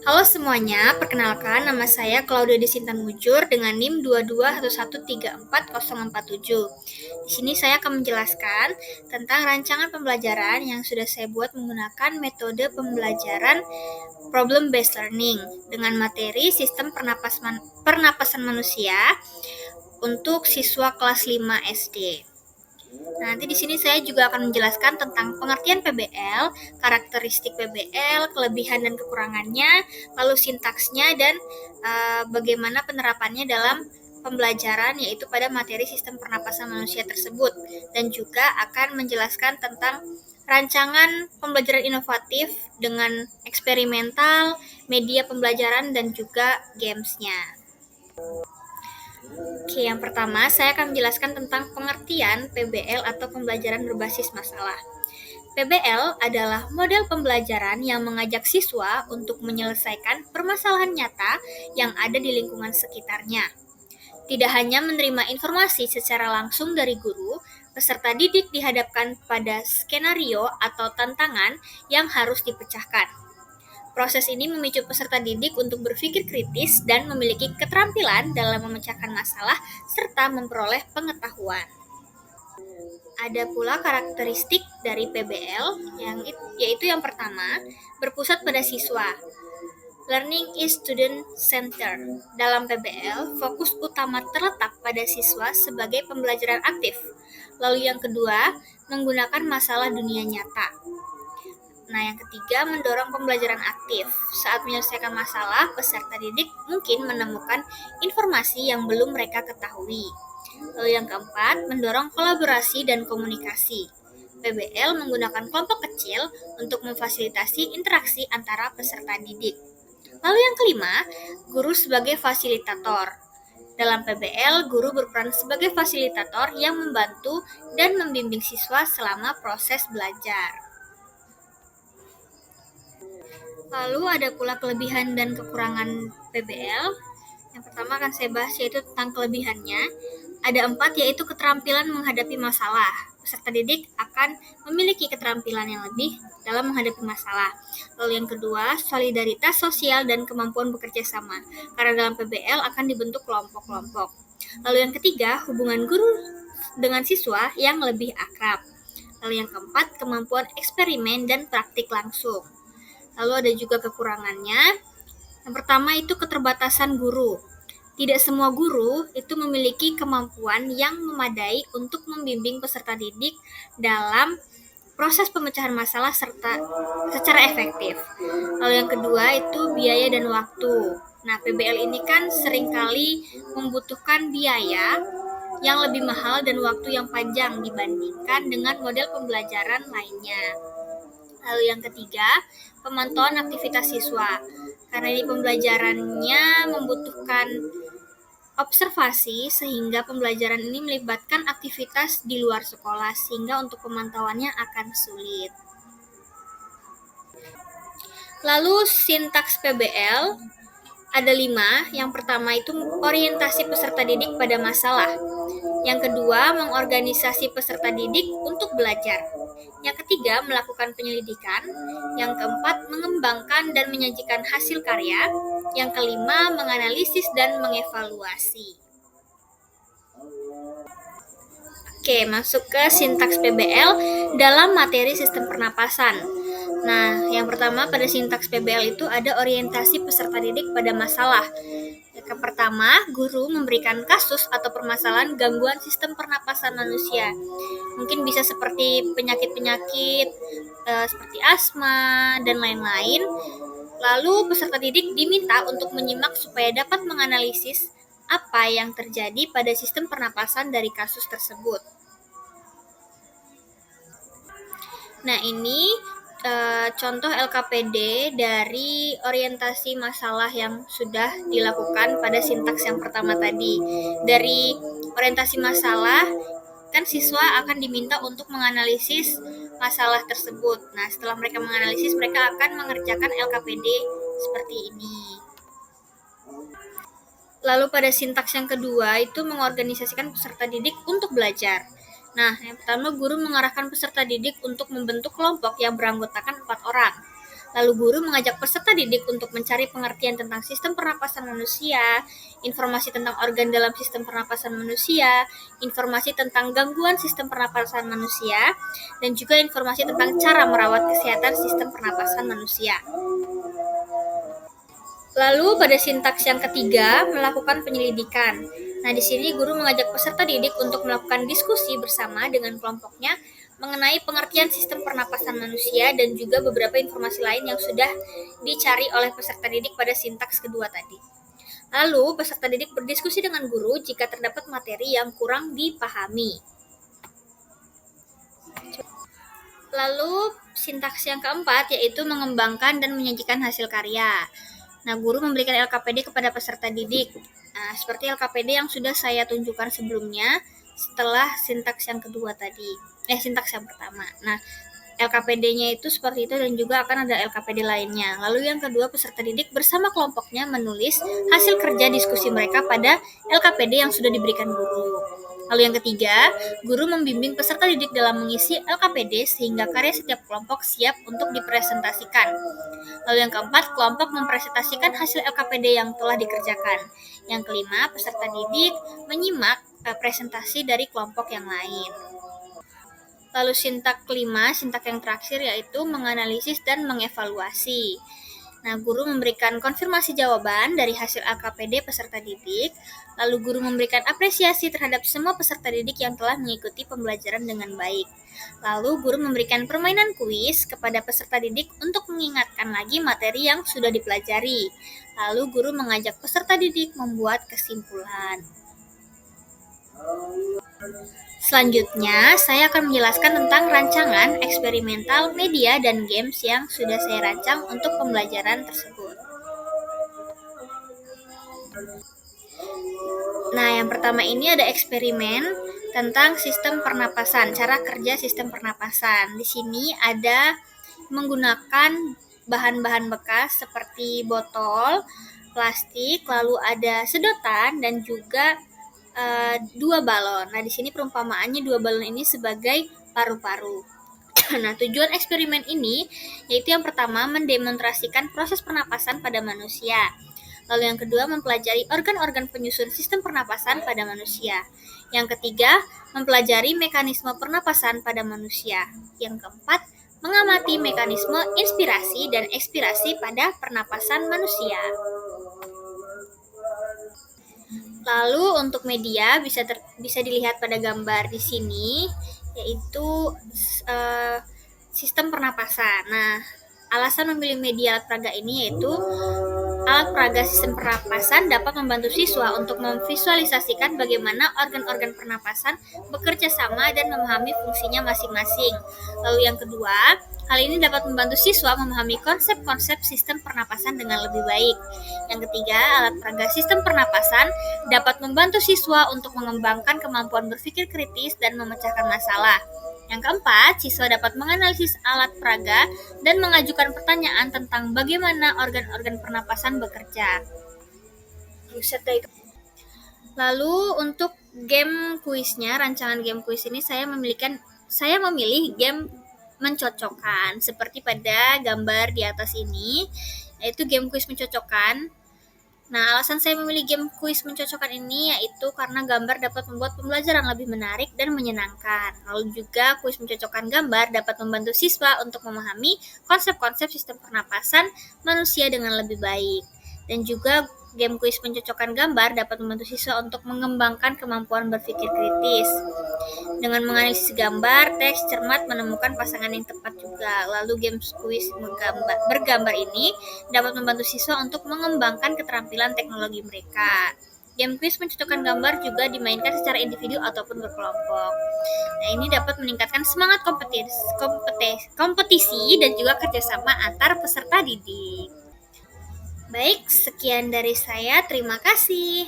Halo semuanya, perkenalkan nama saya Claudia Desintan Mujur dengan NIM 2211344047. Di sini saya akan menjelaskan tentang rancangan pembelajaran yang sudah saya buat menggunakan metode pembelajaran problem based learning dengan materi sistem pernapasan manusia untuk siswa kelas 5 SD. Nanti di sini saya juga akan menjelaskan tentang pengertian PBL, karakteristik PBL, kelebihan dan kekurangannya, lalu sintaksnya dan bagaimana penerapannya dalam pembelajaran yaitu pada materi sistem pernapasan manusia tersebut, dan juga akan menjelaskan tentang rancangan pembelajaran inovatif dengan eksperimental, media pembelajaran dan juga gamesnya. Oke, yang pertama saya akan menjelaskan tentang pengertian PBL atau pembelajaran berbasis masalah. PBL adalah model pembelajaran yang mengajak siswa untuk menyelesaikan permasalahan nyata yang ada di lingkungan sekitarnya. Tidak hanya menerima informasi secara langsung dari guru, peserta didik dihadapkan pada skenario atau tantangan yang harus dipecahkan. Proses ini memicu peserta didik untuk berpikir kritis dan memiliki keterampilan dalam memecahkan masalah serta memperoleh pengetahuan. Ada pula karakteristik dari PBL, yaitu yang pertama, berpusat pada siswa. Learning is student-centered. Dalam PBL, fokus utama terletak pada siswa sebagai pembelajaran aktif. Lalu yang kedua, menggunakan masalah dunia nyata. Nah, yang ketiga, mendorong pembelajaran aktif. Saat menyelesaikan masalah, peserta didik mungkin menemukan informasi yang belum mereka ketahui. Lalu yang keempat, mendorong kolaborasi dan komunikasi. PBL menggunakan kelompok kecil untuk memfasilitasi interaksi antara peserta didik. Lalu yang kelima, guru sebagai fasilitator. Dalam PBL, guru berperan sebagai fasilitator yang membantu dan membimbing siswa selama proses belajar. Lalu ada pula kelebihan dan kekurangan PBL. Yang pertama akan saya bahas yaitu tentang kelebihannya. Ada 4, yaitu keterampilan menghadapi masalah. Peserta didik akan memiliki keterampilan yang lebih dalam menghadapi masalah. Lalu yang kedua, solidaritas sosial dan kemampuan bekerja sama. Karena dalam PBL akan dibentuk kelompok-kelompok. Lalu yang ketiga, hubungan guru dengan siswa yang lebih akrab. Lalu yang keempat, kemampuan eksperimen dan praktik langsung. Lalu ada juga kekurangannya. Yang pertama itu keterbatasan guru. Tidak semua guru itu memiliki kemampuan yang memadai untuk membimbing peserta didik dalam proses pemecahan masalah secara efektif. Lalu yang kedua itu biaya dan waktu. Nah, PBL ini kan seringkali membutuhkan biaya yang lebih mahal dan waktu yang panjang dibandingkan dengan model pembelajaran lainnya. Lalu yang ketiga, pemantauan aktivitas siswa. Karena ini pembelajarannya membutuhkan observasi, sehingga pembelajaran ini melibatkan aktivitas di luar sekolah, sehingga untuk pemantauannya akan sulit. Lalu sintaks PBL ada 5. Yang pertama itu orientasi peserta didik pada masalah. Yang kedua, mengorganisasi peserta didik untuk belajar. Yang ketiga, melakukan penyelidikan. Yang keempat, mengembangkan dan menyajikan hasil karya. Yang kelima, menganalisis dan mengevaluasi. Oke, masuk ke sintaks PBL dalam materi sistem pernapasan. Nah, yang pertama pada sintaks PBL itu ada orientasi peserta didik pada masalah. Yang pertama, guru memberikan kasus atau permasalahan gangguan sistem pernapasan manusia. Mungkin bisa seperti penyakit-penyakit seperti asma dan lain-lain. Lalu peserta didik diminta untuk menyimak supaya dapat menganalisis apa yang terjadi pada sistem pernapasan dari kasus tersebut. Nah, ini contoh LKPD dari orientasi masalah yang sudah dilakukan pada sintaks yang pertama tadi. Dari orientasi masalah, kan siswa akan diminta untuk menganalisis masalah tersebut. Nah, setelah mereka menganalisis, mereka akan mengerjakan LKPD seperti ini. Lalu pada sintaks yang kedua itu mengorganisasikan peserta didik untuk belajar. Nah, yang pertama guru mengarahkan peserta didik untuk membentuk kelompok yang beranggotakan 4 orang. Lalu guru mengajak peserta didik untuk mencari pengertian tentang sistem pernapasan manusia, informasi tentang organ dalam sistem pernapasan manusia, informasi tentang gangguan sistem pernapasan manusia, dan juga informasi tentang cara merawat kesehatan sistem pernapasan manusia. Lalu pada sintaks yang ketiga, melakukan penyelidikan. Nah, di sini guru mengajak peserta didik untuk melakukan diskusi bersama dengan kelompoknya mengenai pengertian sistem pernapasan manusia dan juga beberapa informasi lain yang sudah dicari oleh peserta didik pada sintaks kedua tadi. Lalu, peserta didik berdiskusi dengan guru jika terdapat materi yang kurang dipahami. Lalu, sintaks yang keempat yaitu mengembangkan dan menyajikan hasil karya. Nah, guru memberikan LKPD kepada peserta didik. Nah, seperti LKPD yang sudah saya tunjukkan sebelumnya setelah sintaks yang kedua tadi. Sintaks yang pertama. Nah, LKPD-nya itu seperti itu dan juga akan ada LKPD lainnya. Lalu yang kedua, peserta didik bersama kelompoknya menulis hasil kerja diskusi mereka pada LKPD yang sudah diberikan guru. Lalu yang ketiga, guru membimbing peserta didik dalam mengisi LKPD sehingga karya setiap kelompok siap untuk dipresentasikan. Lalu yang keempat, kelompok mempresentasikan hasil LKPD yang telah dikerjakan. Yang kelima, peserta didik menyimak presentasi dari kelompok yang lain. Lalu sintak kelima, sintak yang terakhir yaitu menganalisis dan mengevaluasi. Nah, guru memberikan konfirmasi jawaban dari hasil LKPD peserta didik, lalu guru memberikan apresiasi terhadap semua peserta didik yang telah mengikuti pembelajaran dengan baik. Lalu guru memberikan permainan kuis kepada peserta didik untuk mengingatkan lagi materi yang sudah dipelajari. Lalu guru mengajak peserta didik membuat kesimpulan. Selanjutnya, saya akan menjelaskan tentang rancangan eksperimental, media, dan games yang sudah saya rancang untuk pembelajaran tersebut. Nah, yang pertama ini ada eksperimen tentang sistem pernapasan, cara kerja sistem pernapasan. Di sini ada menggunakan bahan-bahan bekas seperti botol, plastik, lalu ada sedotan, dan juga 2 balon. Nah, di sini perumpamaannya 2 balon ini sebagai paru-paru. Nah, tujuan eksperimen ini yaitu yang pertama mendemonstrasikan proses pernapasan pada manusia. Lalu yang kedua mempelajari organ-organ penyusun sistem pernapasan pada manusia. Yang ketiga, mempelajari mekanisme pernapasan pada manusia. Yang keempat, mengamati mekanisme inspirasi dan ekspirasi pada pernapasan manusia. Lalu untuk media bisa dilihat pada gambar di sini, yaitu sistem pernapasan. Nah, alasan memilih media alat peraga ini yaitu alat peraga sistem pernapasan dapat membantu siswa untuk memvisualisasikan bagaimana organ-organ pernapasan bekerja sama dan memahami fungsinya masing-masing. Lalu yang kedua, hal ini dapat membantu siswa memahami konsep-konsep sistem pernapasan dengan lebih baik. Yang ketiga, alat peraga sistem pernapasan dapat membantu siswa untuk mengembangkan kemampuan berpikir kritis dan memecahkan masalah. Yang keempat, siswa dapat menganalisis alat peraga dan mengajukan pertanyaan tentang bagaimana organ-organ pernapasan bekerja. Lalu untuk game kuisnya, rancangan game kuis ini saya memilih game mencocokkan seperti pada gambar di atas ini, yaitu game kuis mencocokkan. Nah, alasan saya memilih game kuis mencocokkan ini yaitu karena gambar dapat membuat pembelajaran lebih menarik dan menyenangkan. Lalu juga kuis mencocokkan gambar dapat membantu siswa untuk memahami konsep-konsep sistem pernapasan manusia dengan lebih baik. Dan juga game kuis mencocokkan gambar dapat membantu siswa untuk mengembangkan kemampuan berpikir kritis. Dengan menganalisis gambar, teks cermat menemukan pasangan yang tepat juga. Lalu game kuis bergambar ini dapat membantu siswa untuk mengembangkan keterampilan teknologi mereka. Game kuis mencocokkan gambar juga dimainkan secara individu ataupun berkelompok. Nah, ini dapat meningkatkan semangat kompetisi dan juga kerjasama antar peserta didik. Baik, sekian dari saya. Terima kasih.